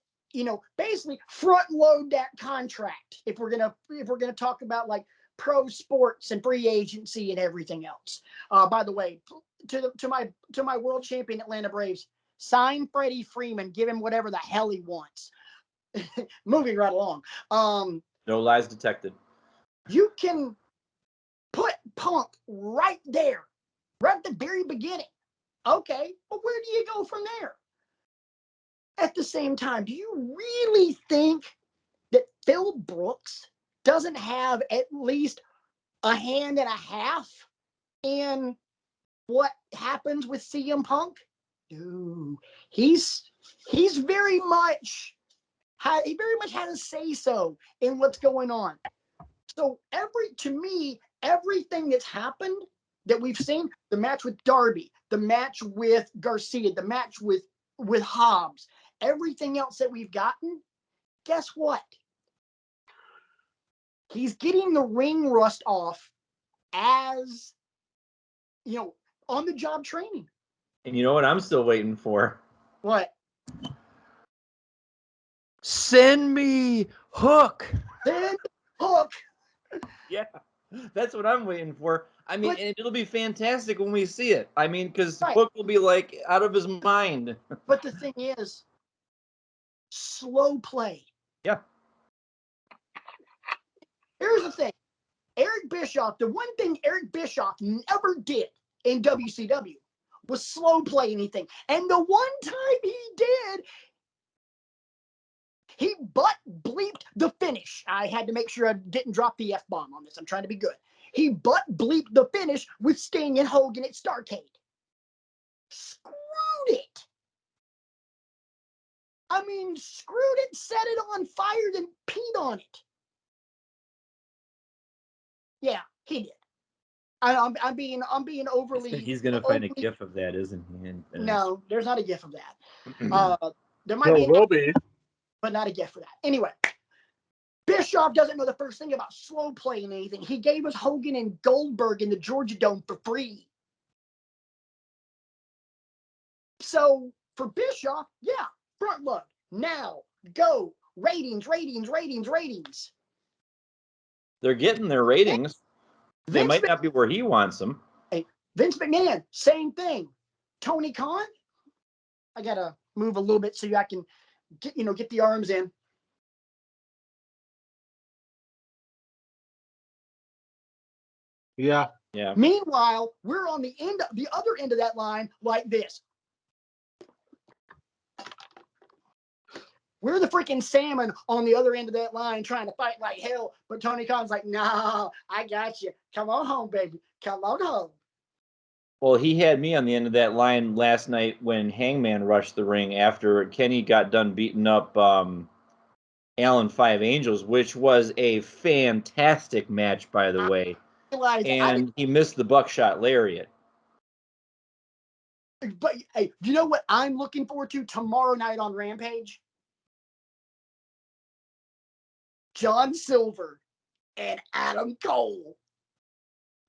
basically front load that contract if we're gonna talk about like pro sports and free agency and everything else. By the way, to my world champion Atlanta Braves, sign Freddie Freeman, give him whatever the hell he wants. Moving right along. No lies detected. You can Punk right there, right at the very beginning. Okay, well, where do you go from there? At the same time, do you really think that Phil Brooks doesn't have at least a hand and a half in what happens with CM Punk? No, he's very much he very much has a say so in what's going on. So to me, everything that's happened that we've seen, the match with Darby, the match with Garcia, the match with Hobbs, everything else that we've gotten, guess what? He's getting the ring rust off as, on the job training. And you know what I'm still waiting for? What? Send me Hook. Send Hook. Yeah, that's what I'm waiting for. I mean, and it'll be fantastic when we see it. I mean, because Right. Hook will be like out of his mind. But the thing is, slow play. Yeah. Here's the thing. Eric Bischoff, the one thing Eric Bischoff never did in WCW was slow play anything. And the one time he did, he butt bleeped the finish. I had to make sure I didn't drop the F-bomb on this. I'm trying to be good. He butt bleeped the finish with Sting and Hogan at Starrcade. Screwed it. I mean, screwed it, set it on fire, then peed on it. Yeah, he did. I'm being overly. He's gonna find a gif of that, isn't he? No, there's not a gif of that. There might will be, but not a gif for that. Anyway, Bischoff doesn't know the first thing about slow playing anything. He gave us Hogan and Goldberg in the Georgia Dome for free. So for Bischoff, yeah, front load now, go ratings. They're getting their ratings. They might not be where he wants them. Hey, Vince McMahon, same thing. Tony Khan, I gotta move a little bit so I can get the arms in. Yeah. Meanwhile, we're on the other end of that line like this. We're the freaking salmon on the other end of that line trying to fight like hell. But Tony Khan's like, no, I got you. Come on home, baby. Come on home. Well, he had me on the end of that line last night when Hangman rushed the ring after Kenny got done beating up Allen Five Angels, which was a fantastic match, by the way. And he missed the buckshot lariat. But hey, you know what I'm looking forward to tomorrow night on Rampage? John Silver and Adam Cole.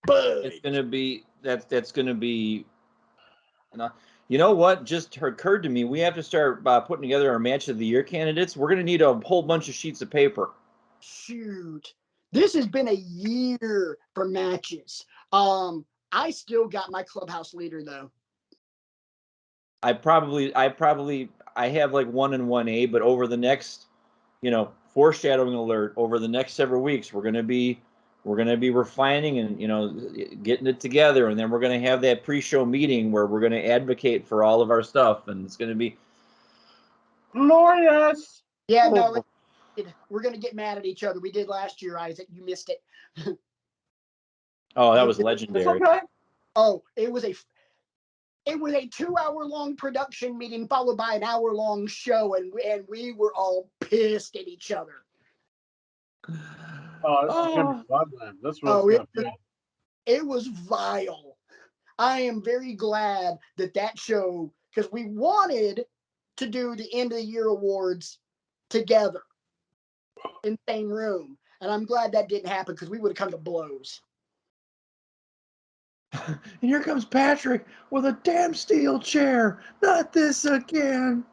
But it's gonna be that's gonna be. You know what just occurred to me? We have to start putting together our match of the year candidates. We're gonna need a whole bunch of sheets of paper. Shoot, this has been a year for matches. I still got my clubhouse leader though. I have like 1 and 1A, but over the next, foreshadowing alert, over the next several weeks, we're gonna be refining and getting it together, and then we're gonna have that pre-show meeting where we're gonna advocate for all of our stuff, and it's gonna be glorious. Yeah, no, we're gonna get mad at each other. We did last year, Isaac. You missed it. Oh, that was legendary. Okay. Oh, it was a 2-hour-long production meeting followed by an hour-long show, and we were all pissed at each other. Oh, this is gonna be fun, then. That's what it was vile. I am very glad that show, because we wanted to do the end of the year awards together in the same room, and I'm glad that didn't happen because we would have come to blows. And here comes Patrick with a damn steel chair. Not this again.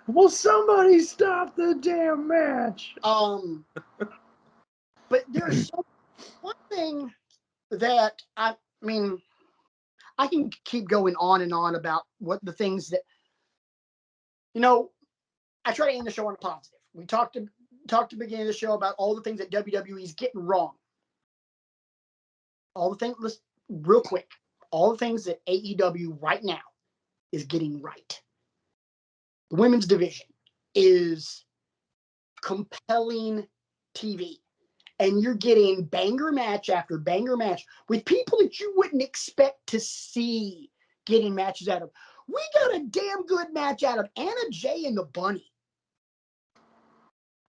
Will somebody stop the damn match? But there's one thing that I can keep going on and on about what the things that, I try to end the show on a positive. We talked at the beginning of the show about all the things that WWE is getting wrong. all the things, let's real quick, all the things that AEW right now is getting right. The women's division is compelling TV. And you're getting banger match after banger match with people that you wouldn't expect to see getting matches out of. We got a damn good match out of Anna Jay and the Bunny.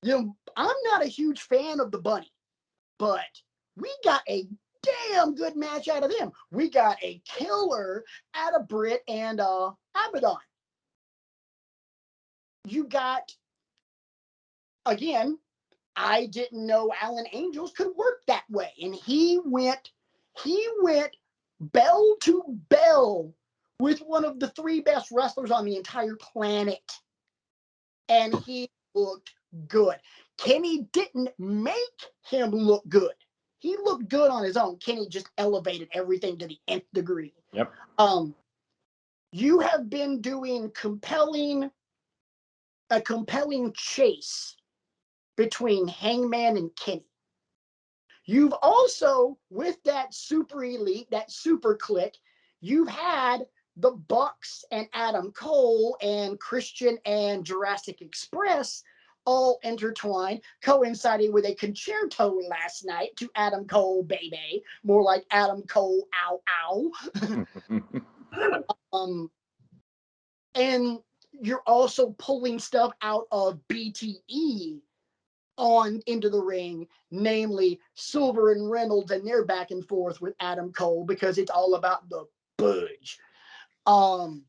You know, I'm not a huge fan of the Bunny, but we got a damn good match out of them. We got a killer out of Britt and Abaddon. You got, again, I didn't know Alan Angels could work that way. And he went bell to bell with one of the 3 best wrestlers on the entire planet. And he looked good. Kenny didn't make him look good. He looked good on his own. Kenny just elevated everything to the nth degree. Yep. You have been doing a compelling chase between Hangman and Kenny. You've also, with that super elite, that super clique, you've had the Bucks and Adam Cole and Christian and Jurassic Express all intertwined, coinciding with a concerto last night to Adam Cole, baby, more like Adam Cole, ow, ow. And you're also pulling stuff out of BTE on into the ring, namely Silver and Reynolds and their back and forth with Adam Cole, because it's all about the budge. And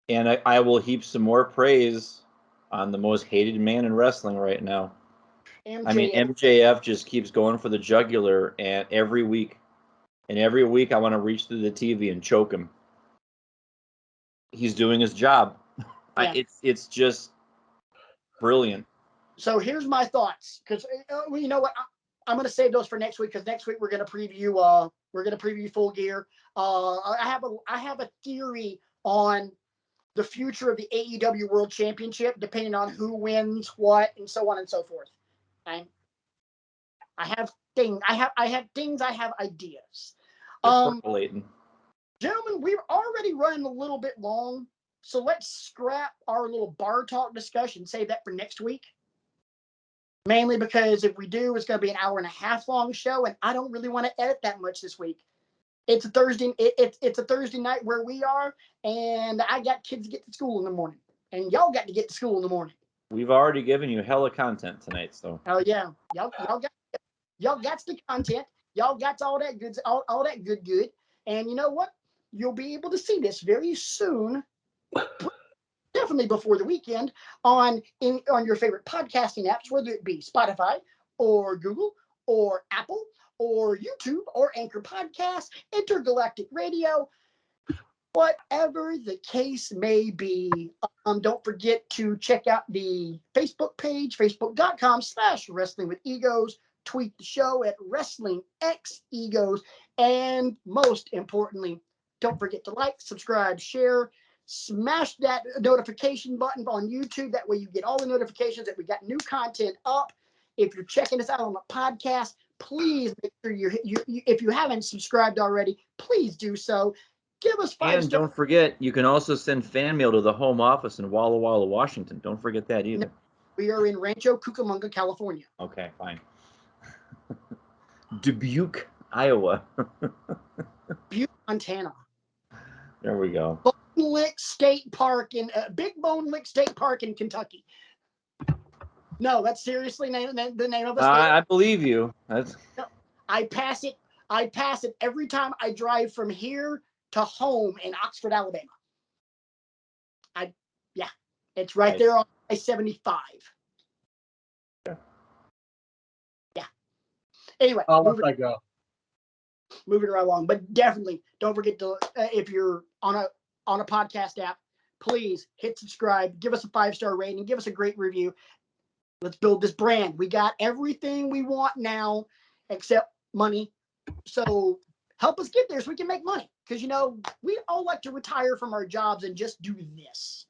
I will heap some more praise on the most hated man in wrestling right now. MJF. I mean, MJF just keeps going for the jugular, and every week I want to reach through the TV and choke him. He's doing his job. Yeah. It's just brilliant. So here's my thoughts, because you know what, I'm going to save those for next week, because next week we're going to preview Full Gear. I have a theory on the future of the AEW World Championship, depending on who wins what and so on and so forth. Okay? I have ideas. Percolating. Gentlemen, we're already running a little bit long, so let's scrap our little bar talk discussion, save that for next week. Mainly because if we do, it's going to be an hour and a half long show, and I don't really want to edit that much this week. It's a Thursday. It's a Thursday night where we are, and I got kids to get to school in the morning, and y'all got to get to school in the morning. We've already given you hella content tonight, so. Oh yeah, y'all got the content. Y'all got all that good, all that good. And you know what? You'll be able to see this very soon. Definitely before the weekend on your favorite podcasting apps, whether it be Spotify or Google or Apple or YouTube or Anchor Podcast, Intergalactic Radio, whatever the case may be. Don't forget to check out the Facebook page, facebook.com/Wrestling with Egos. Tweet the show at Wrestling X Egos. And most importantly, don't forget to like, subscribe, share, smash that notification button on YouTube. That way you get all the notifications that we got new content up. If you're checking us out on a podcast, please make sure if you haven't subscribed already, please do so. Give us 5 stars. And don't forget, you can also send fan mail to the home office in Walla Walla, Washington. Don't forget that either. No, we are in Rancho Cucamonga, California. Okay, fine. Dubuque, Iowa. Butte, Montana. There we go. Bone Lick State Park Big Bone Lick State Park in Kentucky. No, that's seriously the name of the state. I believe you. No, I pass it every time I drive from here to home in Oxford, Alabama. It's right there on I-75. Yeah. Anyway, I'll let that go. Moving right along, but definitely don't forget to if you're on a podcast app, please hit subscribe, give us a 5-star rating, give us a great review. Let's build this brand. We got everything we want now except money. So help us get there so we can make money. Because, we all like to retire from our jobs and just do this.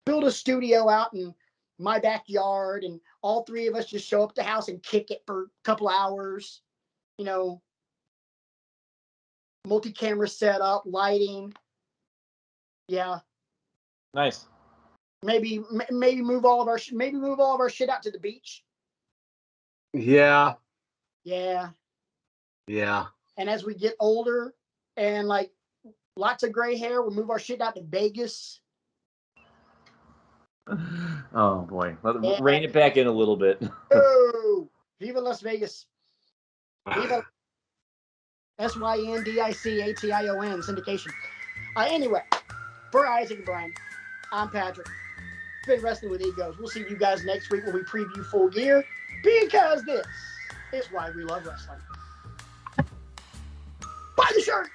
Build a studio out in my backyard, and all 3 of us just show up at the house and kick it for a couple hours. multi-camera setup, lighting. Yeah. Nice. Maybe move all of our shit out to the beach. Yeah. Yeah. Yeah. And as we get older and like lots of gray hair, we'll move our shit out to Vegas. Oh boy. Yeah. Rein it back in a little bit. Oh, Viva Las Vegas. Viva SYNDICATION syndication. Anyway, for Isaac and Brian, I'm Patrick. It's been Wrestling with Egos. We'll see you guys next week when we preview Full Gear, because this is why we love wrestling. Buy the shirt!